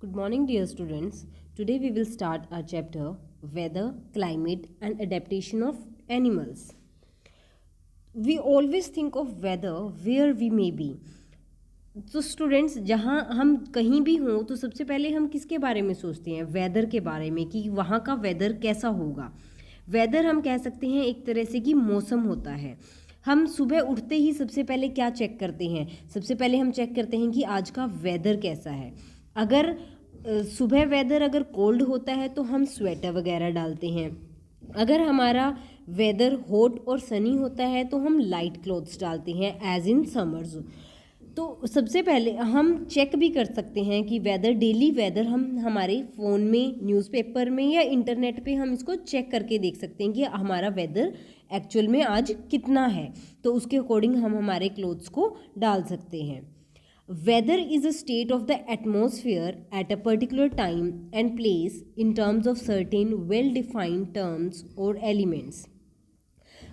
Good morning, dear students. Today we will start our chapter Weather, Climate and Adaptation of Animals. We always think of weather where we may be. तो students, जहाँ हम कहीं भी हों तो सबसे पहले हम किसके बारे में सोचते हैं? वेदर के बारे में, कि वहाँ का वेदर कैसा होगा। वेदर हम कह सकते हैं एक तरह से कि मौसम होता है। हम सुबह उठते ही सबसे पहले क्या चेक करते हैं? सबसे पहले हम चेक करते हैं कि आज का वेदर कैसा है। अगर सुबह वेदर अगर कोल्ड होता है तो हम स्वेटर वगैरह डालते हैं। अगर हमारा वेदर हॉट और सनी होता है तो हम लाइट क्लॉथ्स डालते हैं, एज इन समर्स। तो सबसे पहले हम चेक भी कर सकते हैं कि वेदर, डेली वेदर हम हमारे फ़ोन में, न्यूज़पेपर में या इंटरनेट पे हम इसको चेक करके देख सकते हैं कि हमारा वेदर एक्चुअल में आज कितना है। तो उसके अकॉर्डिंग हम हमारे क्लोथ्स को डाल सकते हैं। Weather is a state of the atmosphere at a particular time and place in terms of certain well-defined terms or elements.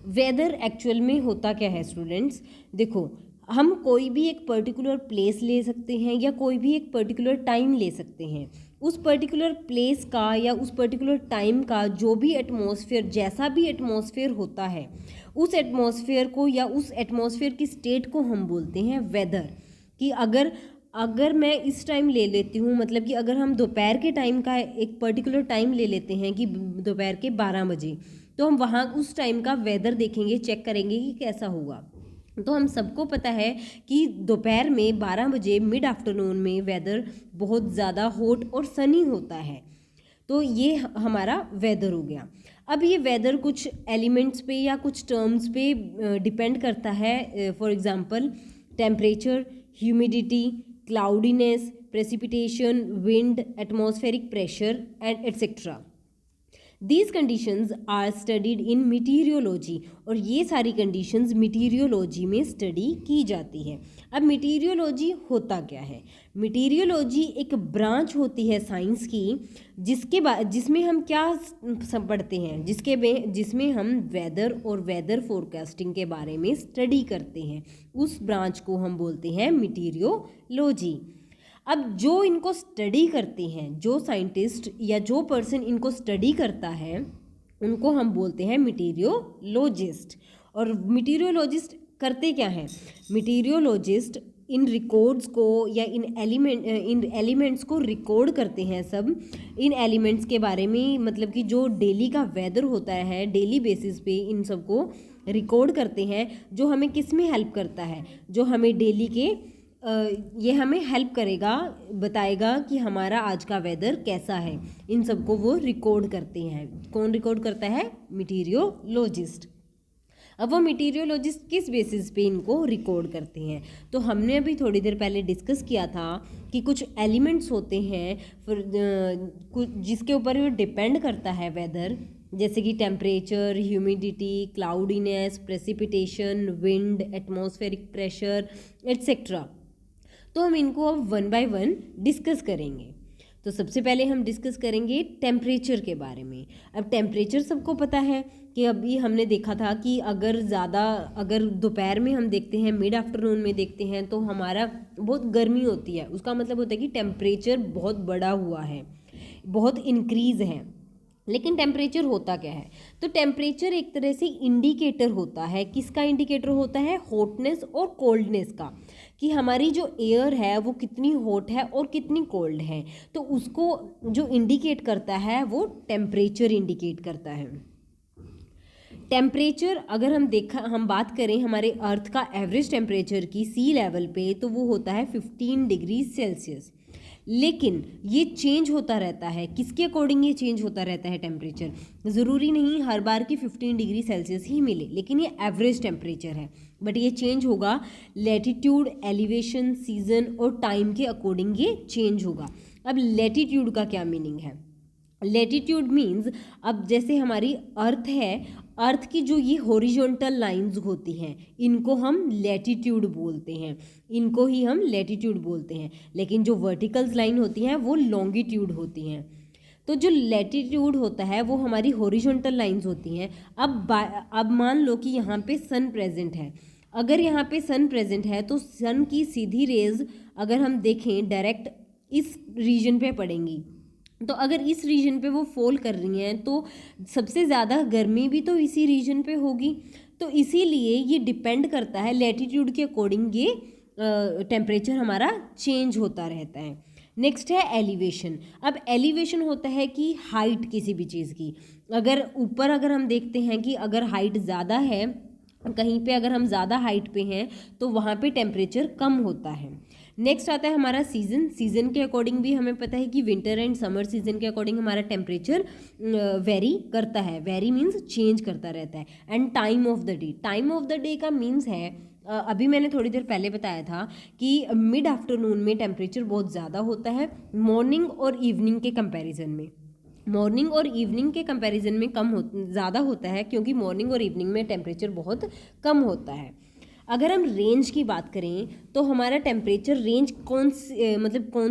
Weather actual में होता क्या है स्टूडेंट्स? देखो, हम कोई भी एक पर्टिकुलर प्लेस ले सकते हैं या कोई भी एक पर्टिकुलर टाइम ले सकते हैं। उस पर्टिकुलर प्लेस का या उस पर्टिकुलर टाइम का जो भी एटमॉस्फेयर, जैसा भी एटमॉस्फेयर होता है, उस एटमॉस्फेयर को या उस एटमॉस्फेयर की स्टेट को हम बोलते हैं वेदर। कि अगर मैं इस टाइम ले लेती हूँ, मतलब कि अगर हम दोपहर के टाइम का एक पर्टिकुलर टाइम ले लेते हैं कि दोपहर के 12 बजे, तो हम वहाँ उस टाइम का वेदर देखेंगे, चेक करेंगे कि कैसा होगा। तो हम सबको पता है कि दोपहर में 12 बजे मिड आफ्टरनून में वेदर बहुत ज़्यादा हॉट और सनी होता है। तो ये हमारा वेदर हो गया। अब ये वेदर कुछ एलिमेंट्स पे या कुछ टर्म्स पे डिपेंड करता है। For example, temperature, humidity, cloudiness, precipitation, wind, atmospheric pressure and etcetera. These conditions are studied in meteorology, और ये सारी कंडीशंस मीटीरियोलॉजी में स्टडी की जाती है। अब मीटीरियोलॉजी होता क्या है? मीटीरियोलॉजी एक ब्रांच होती है साइंस की, जिसमें हम क्या पढ़ते हैं, जिसमें हम वेदर और वेदर फोरकास्टिंग के बारे में स्टडी करते हैं। उस ब्रांच को हम बोलते हैं मीटीरियोलॉजी। अब जो इनको स्टडी करते हैं, जो साइंटिस्ट या जो पर्सन इनको स्टडी करता है, उनको हम बोलते हैं मीटीरियोलॉजिस्ट। और मीटीरियोलॉजिस्ट करते क्या हैं? मीटीरियोलॉजिस्ट इन रिकॉर्ड्स को या इन एलिमेंट्स को रिकॉर्ड करते हैं। सब इन एलिमेंट्स के बारे में, मतलब कि जो डेली का वेदर होता है, डेली बेसिस पे इन सब को रिकॉर्ड करते हैं। जो हमें किस में हेल्प करता है? जो हमें डेली के ये हमें हेल्प करेगा, बताएगा कि हमारा आज का वेदर कैसा है। इन सबको वो रिकॉर्ड करते हैं। कौन रिकॉर्ड करता है? मीटीरियोलॉजिस्ट। अब वो मीटीरियोलॉजिस्ट किस बेसिस पे इनको रिकॉर्ड करते हैं? तो हमने अभी थोड़ी देर पहले डिस्कस किया था कि कुछ एलिमेंट्स होते हैं जिसके ऊपर वो डिपेंड करता है वेदर, जैसे कि temperature, humidity, cloudiness, precipitation, wind, atmospheric pressure etcetera. तो हम इनको अब वन बाय वन डिस्कस करेंगे। तो सबसे पहले हम डिस्कस करेंगे टेम्परेचर के बारे में। अब टेम्परेचर सबको पता है कि अभी हमने देखा था कि अगर दोपहर में हम देखते हैं, मिड आफ्टरनून में देखते हैं, तो हमारा बहुत गर्मी होती है। उसका मतलब होता है कि टेम्परेचर बहुत बढ़ा हुआ है, बहुत इंक्रीज़ है। लेकिन टेम्परेचर होता क्या है? तो टेम्परेचर एक तरह से इंडिकेटर होता है। किसका इंडिकेटर होता है? हॉटनेस और कोल्डनेस का, कि हमारी जो एयर है वो कितनी हॉट है और कितनी कोल्ड है। तो उसको जो इंडिकेट करता है वो टेम्परेचर इंडिकेट करता है। टेम्परेचर अगर हम बात करें हमारे अर्थ का एवरेज टेम्परेचर की सी लेवल पे, तो वो होता है 15 डिग्री सेल्सियस। लेकिन ये चेंज होता रहता है। किसके अकॉर्डिंग ये चेंज होता रहता है टेम्परेचर? ज़रूरी नहीं हर बार की 15 डिग्री सेल्सियस ही मिले, लेकिन ये एवरेज टेम्परेचर है। बट ये चेंज होगा लैटिट्यूड, एलिवेशन, सीजन और टाइम के अकॉर्डिंग ये चेंज होगा। अब लैटिट्यूड का क्या मीनिंग है? लैटिट्यूड मीन्स, अब जैसे हमारी अर्थ है, अर्थ की जो ये हॉरिजॉन्टल लाइंस होती हैं, इनको हम लैटिट्यूड बोलते हैं। इनको ही हम लैटिट्यूड बोलते हैं। लेकिन जो वर्टिकल लाइन होती हैं वो लॉन्गिट्यूड होती हैं। तो जो लैटिट्यूड होता है वो हमारी हॉरिजॉन्टल लाइंस होती हैं। अब मान लो कि यहाँ पे सन प्रेजेंट है। अगर यहाँ पे सन प्रेजेंट है तो सन की सीधी रेज अगर हम देखें डायरेक्ट इस रीजन पे पड़ेंगी। तो अगर इस रीजन पे वो फॉल कर रही हैं तो सबसे ज़्यादा गर्मी भी तो इसी रीजन पे होगी। तो इसीलिए ये डिपेंड करता है, लैटीट्यूड के अकॉर्डिंग ये टेम्परेचर हमारा चेंज होता रहता है। नेक्स्ट है एलिवेशन। अब एलिवेशन होता है कि हाइट किसी भी चीज़ की, अगर ऊपर अगर हम देखते हैं कि अगर हाइट ज़्यादा है कहीं पे, अगर हम ज़्यादा हाइट पे हैं तो वहाँ पे टेम्परेचर कम होता है। नेक्स्ट आता है हमारा सीज़न। सीज़न के अकॉर्डिंग भी हमें पता है कि विंटर एंड समर सीज़न के अकॉर्डिंग हमारा टेम्परेचर वेरी करता है। वेरी मीन्स चेंज करता रहता है। And time of the day, time of the day का मीन्स है अभी मैंने थोड़ी देर पहले बताया था कि मिड आफ्टरनून में टेम्परेचर बहुत ज़्यादा होता है मॉर्निंग और इवनिंग के कंपैरिजन में। मॉर्निंग और इवनिंग के कंपैरिजन में ज़्यादा होता है, क्योंकि मॉर्निंग और इवनिंग में टेम्परेचर बहुत कम होता है। अगर हम रेंज की बात करें तो हमारा टेम्परेचर रेंज कौन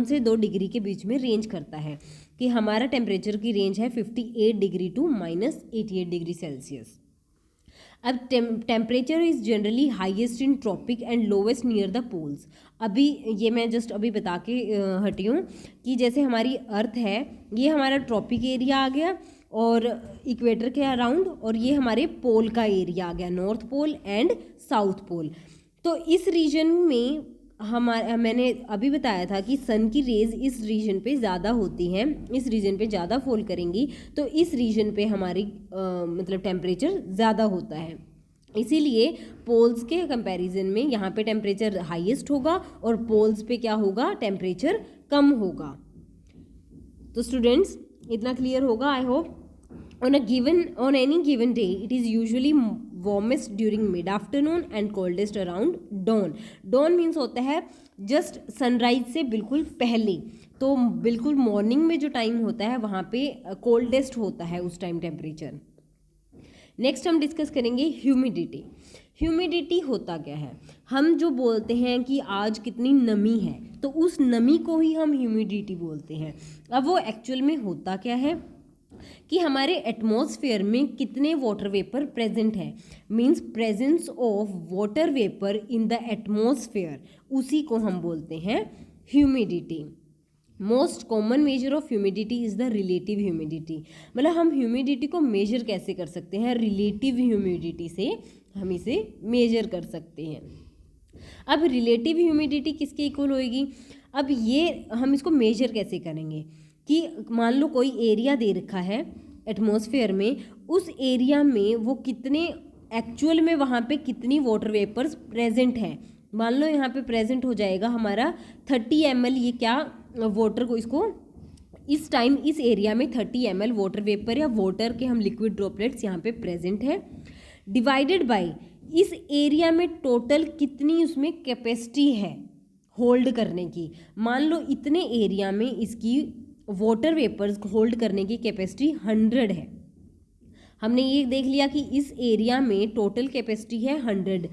से 2 डिग्री के बीच में रेंज करता है, कि हमारा टेम्परेचर की रेंज है 58 डिग्री टू -88 डिग्री सेल्सियस। अब temperature is generally highest in tropic and lowest near the poles. अभी ये मैं जस्ट अभी बता के हटी हूँ कि जैसे हमारी अर्थ है, ये हमारा ट्रॉपिक एरिया आ गया और इक्वेटर के अराउंड, और ये हमारे पोल का एरिया आ गया, north pole and south pole. तो इस रीजन में मैंने अभी बताया था कि सन की रेज इस रीजन पे ज़्यादा होती हैं, इस रीजन पे ज़्यादा फॉल करेंगी, तो इस रीजन पे हमारी मतलब टेम्परेचर ज़्यादा होता है। इसीलिए पोल्स के कंपैरिजन में यहाँ पे टेम्परेचर हाईएस्ट होगा और पोल्स पे क्या होगा, टेम्परेचर कम होगा। तो स्टूडेंट्स इतना क्लियर होगा I hope. on any given day it is usually warmest during mid afternoon and coldest around dawn. dawn means होता है जस्ट सनराइज से बिल्कुल पहले, तो बिल्कुल मॉर्निंग में जो टाइम होता है वहाँ पे कोल्डेस्ट होता है उस टाइम टेम्परेचर। नेक्स्ट हम डिस्कस करेंगे ह्यूमिडिटी। ह्यूमिडिटी होता क्या है, हम जो बोलते हैं कि आज कितनी नमी है, तो उस नमी को ही हम ह्यूमिडिटी बोलते हैं। अब वो एक्चुअल में होता क्या है कि हमारे एटमॉस्फेयर में कितने वाटर वेपर प्रेजेंट है, means presence of water vapour in the atmosphere, उसी को हम बोलते हैं humidity. Most common measure of humidity is the relative humidity. मतलब हम ह्यूमिडिटी को मेजर कैसे कर सकते हैं, रिलेटिव ह्यूमिडिटी से हम इसे मेजर कर सकते हैं। अब रिलेटिव ह्यूमिडिटी किसके इक्वल होएगी, अब ये हम इसको मेजर कैसे करेंगे कि मान लो कोई एरिया दे रखा है एटमॉस्फेयर में, उस एरिया में वो कितने एक्चुअल में वहाँ पे कितनी वाटर वेपर्स प्रेजेंट हैं। मान लो यहाँ पे प्रेजेंट हो जाएगा हमारा 30 ml, ये क्या वाटर को इसको इस टाइम इस एरिया में 30 ml वाटर वेपर या वाटर के हम लिक्विड ड्रॉपलेट्स यहाँ पे प्रेजेंट है, डिवाइडेड बाय इस एरिया में टोटल कितनी उसमें कैपेसिटी है होल्ड करने की। मान लो इतने एरिया में इसकी वाटर वेपर्स होल्ड करने की कैपेसिटी 100 है। हमने ये देख लिया कि इस एरिया में टोटल कैपेसिटी है 100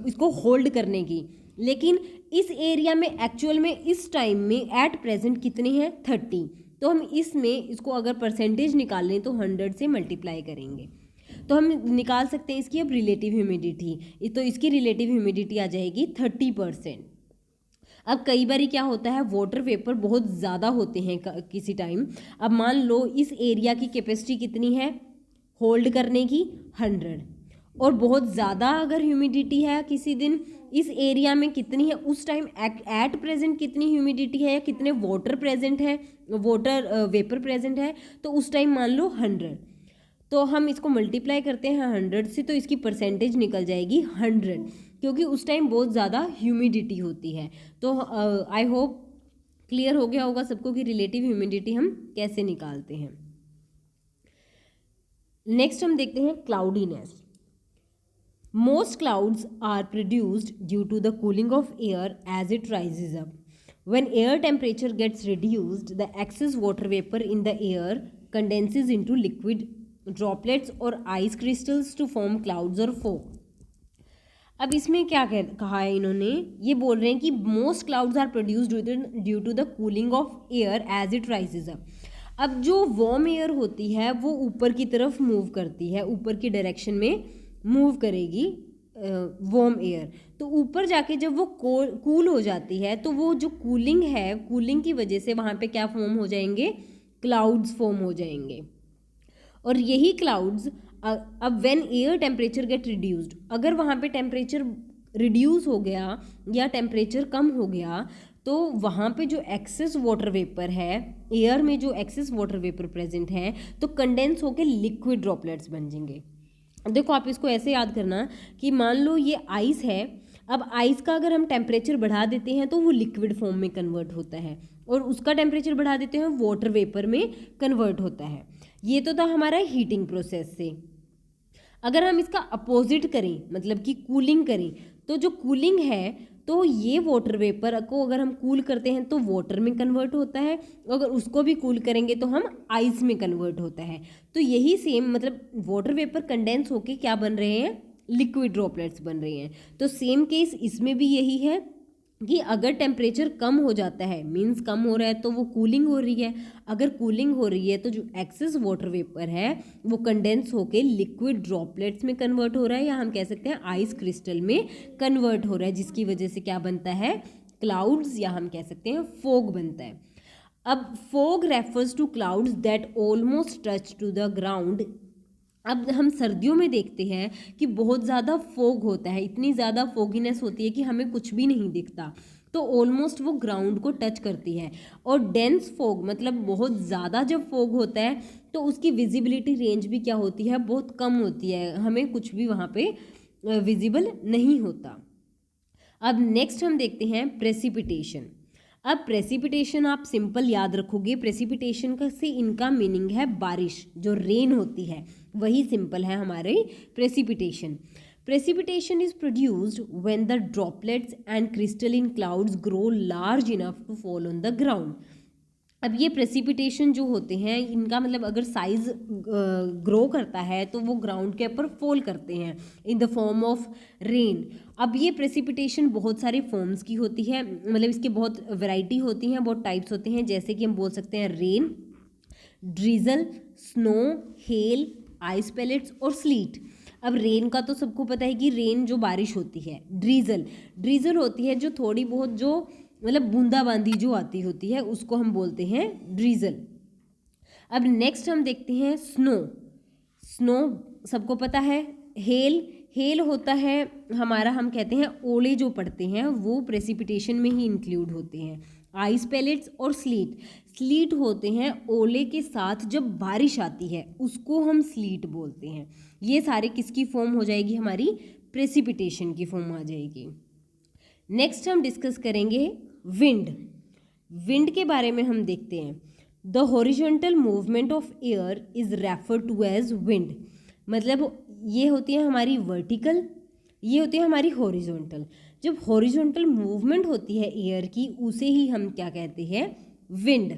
इसको होल्ड करने की, लेकिन इस एरिया में एक्चुअल में इस टाइम में एट प्रेजेंट कितनी है 30। तो हम इसमें इसको अगर परसेंटेज निकाल लें तो 100 से मल्टीप्लाई करेंगे तो हम निकाल सकते हैं इसकी अब रिलेटिव ह्यूमिडिटी। तो इसकी रिलेटिव ह्यूमिडिटी आ जाएगी 30%। अब कई बार क्या होता है, वाटर वेपर बहुत ज़्यादा होते हैं किसी टाइम। अब मान लो इस एरिया की कैपेसिटी कितनी है होल्ड करने की 100, और बहुत ज़्यादा अगर ह्यूमिडिटी है किसी दिन, इस एरिया में कितनी है उस टाइम एट प्रेजेंट कितनी ह्यूमिडिटी है या कितने वाटर प्रेजेंट है, वाटर वेपर प्रेजेंट है, तो उस टाइम मान लो 100। तो हम इसको मल्टीप्लाई करते हैं 100 से, तो इसकी परसेंटेज निकल जाएगी 100, क्योंकि उस टाइम बहुत ज़्यादा ह्यूमिडिटी होती है। तो आई होप क्लियर हो गया होगा सबको कि रिलेटिव ह्यूमिडिटी हम कैसे निकालते हैं। नेक्स्ट हम देखते हैं cloudiness. Most clouds are produced due to the cooling of air as it rises up. When air temperature gets reduced, the excess water vapor in the air condenses into liquid droplets or ice crystals to form clouds or fog. अब इसमें क्या कहा है इन्होंने, ये बोल रहे हैं कि most clouds are produced due to the cooling of air as it rises up. अब जो वार्म एयर होती है वो ऊपर की तरफ मूव करती है, ऊपर की डायरेक्शन में मूव करेगी वार्म एयर। तो ऊपर जाके जब वो कूल हो जाती है तो वो जो कूलिंग है, कूलिंग की वजह से वहाँ पे क्या फॉर्म हो जाएंगे, क्लाउड्स फॉर्म हो जाएंगे। और यही क्लाउड्स अब when air temperature gate reduced, अगर वहाँ पे टेम्परेचर रिड्यूस हो गया या टेम्परेचर कम हो गया तो वहाँ पे जो एक्सेस वाटर वेपर है, एयर में जो एक्सेस वाटर वेपर प्रेजेंट है तो कंडेंस होकर लिक्विड ड्रॉपलेट्स बन जाएंगे। देखो आप इसको ऐसे याद करना कि मान लो ये आइस है, अब आइस का अगर हम टेम्परेचर बढ़ा देते हैं तो वो लिक्विड फॉर्म में कन्वर्ट होता है, और उसका टेम्परेचर बढ़ा देते हैं वाटर वेपर में कन्वर्ट होता है। ये तो था हमारा हीटिंग प्रोसेस से। अगर हम इसका अपोजिट करें, मतलब कि कूलिंग करें, तो जो कूलिंग है तो ये वाटर वेपर को अगर हम कूल करते हैं तो वाटर में कन्वर्ट होता है, अगर उसको भी कूल करेंगे तो हम आइस में कन्वर्ट होता है। तो यही सेम, मतलब वाटर वेपर कंडेंस होके क्या बन रहे हैं, लिक्विड ड्रॉपलेट्स बन रहे हैं। तो सेम केस इसमें भी यही है कि अगर टेम्परेचर कम हो जाता है, मीन्स कम हो रहा है, तो वो कूलिंग हो रही है। अगर कूलिंग हो रही है तो जो एक्सेस वाटर वेपर है वो कंडेंस होके लिक्विड ड्रॉपलेट्स में कन्वर्ट हो रहा है, या हम कह सकते हैं आइस क्रिस्टल में कन्वर्ट हो रहा है, जिसकी वजह से क्या बनता है, क्लाउड्स, या हम कह सकते हैं फोग बनता है। अब fog refers to clouds that almost touch to the ground. अब हम सर्दियों में देखते हैं कि बहुत ज़्यादा फोग होता है, इतनी ज़्यादा फोगीनेस होती है कि हमें कुछ भी नहीं दिखता, तो ऑलमोस्ट वो ग्राउंड को टच करती है। और डेंस फोग मतलब बहुत ज़्यादा जब फोग होता है तो उसकी विजिबिलिटी रेंज भी क्या होती है, बहुत कम होती है, हमें कुछ भी वहाँ पे विजिबल नहीं होता। अब नेक्स्ट हम देखते हैं प्रेसिपिटेशन। अब प्रेसिपिटेशन आप सिंपल याद रखोगे, प्रेसिपिटेशन का से इनका मीनिंग है बारिश, जो रेन होती है वही सिंपल है हमारे precipitation. Precipitation is produced when the droplets and crystalline clouds grow large enough to fall on the ground. अब ये प्रेसिपिटेशन जो होते हैं इनका मतलब अगर साइज ग्रो करता है तो वो ग्राउंड के ऊपर फॉल करते हैं in the form of rain. अब ये प्रेसिपिटेशन बहुत सारे फॉर्म्स की होती है, मतलब इसके बहुत वैरायटी होती हैं, बहुत टाइप्स होते हैं, जैसे कि हम बोल सकते हैं rain, drizzle, snow, hail, ice pellets और स्लीट। अब रेन का तो सबको पता है कि रेन जो बारिश होती है, ड्रीजल होती है जो थोड़ी बहुत जो मतलब बूंदाबांदी जो आती होती है उसको हम बोलते हैं ड्रीजल। अब नेक्स्ट हम देखते हैं स्नो सबको पता है। हेल होता है हमारा, हम कहते हैं ओले जो पड़ते हैं वो प्रेसिपिटेशन में ही इंक्लूड होते हैं। आइस पैलेट्स और स्लीट होते हैं ओले के साथ जब बारिश आती है उसको हम स्लीट बोलते हैं। ये सारे किसकी फॉर्म हो जाएगी, हमारी प्रेसिपिटेशन की फॉर्म आ जाएगी। नेक्स्ट हम डिस्कस करेंगे विंड के बारे में हम देखते हैं। The horizontal movement of air is refer to as wind. मतलब ये होती है हमारी वर्टिकल, ये होती है हमारी हॉरिजॉन्टल। जब हॉरिजॉन्टल मूवमेंट होती है एयर की उसे ही हम क्या कहते हैं, wind.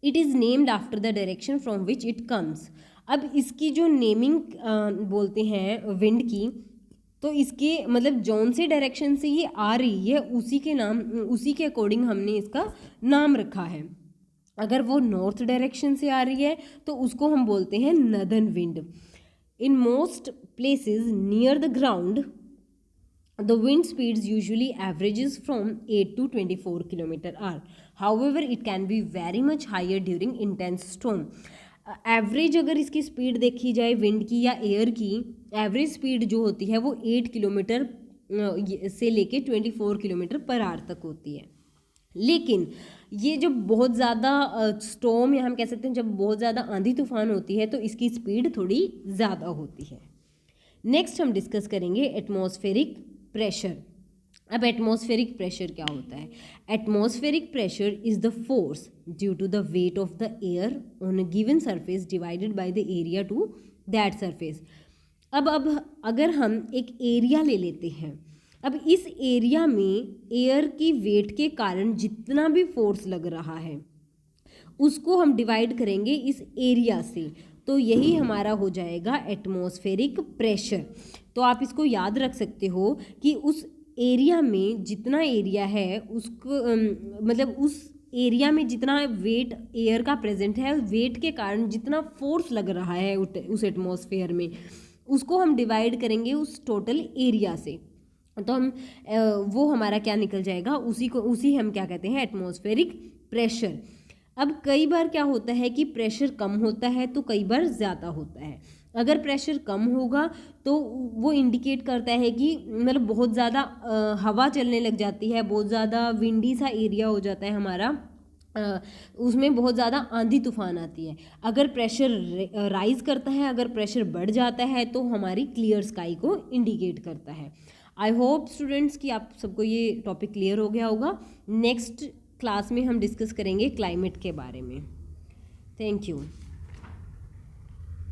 It is named after the direction from which it comes. अब इसकी जो नेमिंग बोलते हैं विंड की, तो इसके मतलब जौन से डायरेक्शन से ये आ रही है उसी के अकॉर्डिंग हमने इसका नाम रखा है। अगर वो नॉर्थ डायरेक्शन से आ रही है तो उसको हम बोलते हैं northern wind. In most places near the ground the wind speeds usually averages from 8 to 24 km/h. However, it can be very much higher during intense storm. Average अगर इसकी स्पीड देखी जाए विंड की या एयर की, एवरेज स्पीड जो होती है वो 8 किलोमीटर से लेके 24 km/h तक होती है। लेकिन ये जब बहुत ज़्यादा स्टॉर्म या हम कह सकते हैं जब बहुत ज़्यादा आंधी तूफान होती है तो इसकी स्पीड थोड़ी ज़्यादा होती है। नेक्स्ट हम डिस्कस करेंगे एटमॉस्फेरिक प्रेशर। अब एटमॉस्फेरिक प्रेशर क्या होता है? Atmospheric pressure is the force due to the weight of the air on a given surface divided by the area to that surface. अब अगर हम एक एरिया ले लेते हैं, अब इस एरिया में एयर की वेट के कारण जितना भी फोर्स लग रहा है उसको हम डिवाइड करेंगे इस एरिया से, तो यही हमारा हो जाएगा एटमॉस्फेरिक प्रेशर। तो आप इसको याद रख सकते हो कि उस एरिया में जितना एरिया है उसको मतलब उस एरिया में जितना वेट एयर का प्रेजेंट है, वेट के कारण जितना फोर्स लग रहा है उस एटमॉस्फेयर में, उसको हम डिवाइड करेंगे उस टोटल एरिया से, तो हम वो हमारा क्या निकल जाएगा, उसी हम क्या कहते हैं, एटमॉस्फेरिक प्रेशर। अब कई बार क्या होता है कि प्रेशर कम होता है तो कई बार ज़्यादा होता है। अगर प्रेशर कम होगा तो वो इंडिकेट करता है कि मतलब बहुत ज़्यादा हवा चलने लग जाती है, बहुत ज़्यादा विंडी सा एरिया हो जाता है हमारा, उसमें बहुत ज़्यादा आंधी तूफान आती है। अगर प्रेशर राइज करता है, अगर प्रेशर बढ़ जाता है तो हमारी क्लियर स्काई को इंडिकेट करता है। आई होप स्टूडेंट्स कि आप सबको ये टॉपिक क्लियर हो गया होगा। नेक्स्ट क्लास में हम डिस्कस करेंगे क्लाइमेट के बारे में। Thank you.